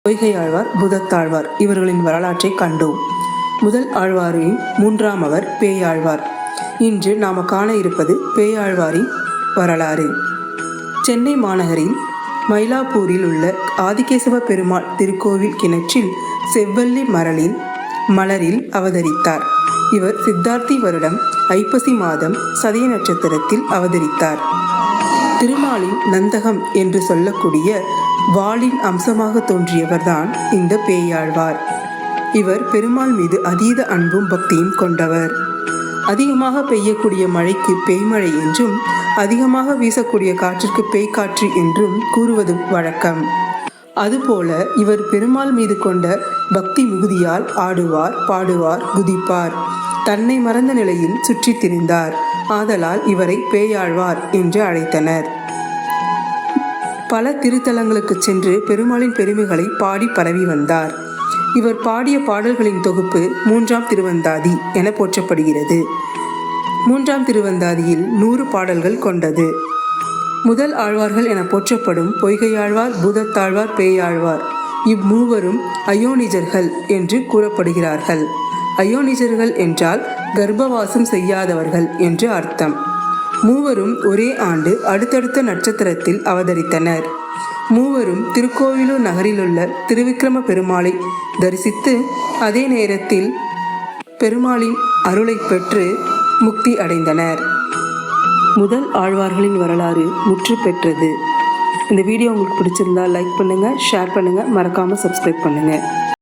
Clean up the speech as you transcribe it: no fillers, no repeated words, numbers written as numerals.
பொய்கை ஆழ்வார், பூதத்தாழ்வார் இவர்களின் வரலாற்றை கண்டோம். முதல் ஆழ்வாரின் மூன்றாம் அவர் பேயாழ்வார். இன்று நாம் காண இருப்பது பேயாழ்வாரின் வரலாறு. சென்னை மாநகரில் மயிலாப்பூரில் உள்ள ஆதிகேசவ பெருமாள் திருக்கோவில் கிணற்றில் செவ்வல்லி மலரில் அவதரித்தார். இவர் சித்தார்த்தி வருடம் ஐப்பசி மாதம் சதய நட்சத்திரத்தில் அவதரித்தார். திருமாலின் நந்தகம் என்று சொல்லக்கூடிய வாளின் அம்சமாக தோன்றியவர்தான் இந்த பேயாழ்வார். இவர் பெருமாள் மீது அதீத அன்பும் பக்தியும் கொண்டவர். அதிகமாக பெய்யக்கூடிய மழைக்கு பேய்மழை என்றும், அதிகமாக வீசக்கூடிய காற்றிற்கு பேய்காற்று என்றும் கூறுவது வழக்கம். அதுபோல இவர் பெருமாள் மீது கொண்ட பக்தி மிகுதியால் ஆடுவார், பாடுவார், குதிப்பார். தன்னை மறந்த நிலையில் சுற்றி திரிந்தார். ஆதலால் இவரை பேயாழ்வார் என்று அழைத்தனர். பல திருத்தலங்களுக்கு சென்று பெருமாளின் பெருமைகளை பாடி பரவி வந்தார். இவர் பாடிய பாடல்களின் தொகுப்பு 3ஆம் திருவந்தாதி என போற்றப்படுகிறது. 3ஆம் திருவந்தாதியில் 100 பாடல்கள் கொண்டது. முதல் ஆழ்வார்கள் என போற்றப்படும் பொய்கையாழ்வார், பூதத்தாழ்வார், பேயாழ்வார் இம்மூவரும் அயோனிஜர்கள் என்று கூறப்படுகிறார்கள். அயோனிஜர்கள் என்றால் கர்ப்பவாசம் செய்யாதவர்கள் என்று அர்த்தம். மூவரும் ஒரே ஆண்டு அடுத்தடுத்த நட்சத்திரத்தில் அவதரித்தனர். மூவரும் திருக்கோவிலூர் நகரிலுள்ள திருவிக்கிரம பெருமாளை தரிசித்து அதே நேரத்தில் பெருமாளின் அருளை பெற்று முக்தி அடைந்தனர். முதல் ஆழ்வார்களின் வரலாறு முற்று பெற்றது. இந்த வீடியோ உங்களுக்கு பிடிச்சிருந்தா லைக் பண்ணுங்கள், ஷேர் பண்ணுங்கள், மறக்காமல் சப்ஸ்கிரைப் பண்ணுங்கள்.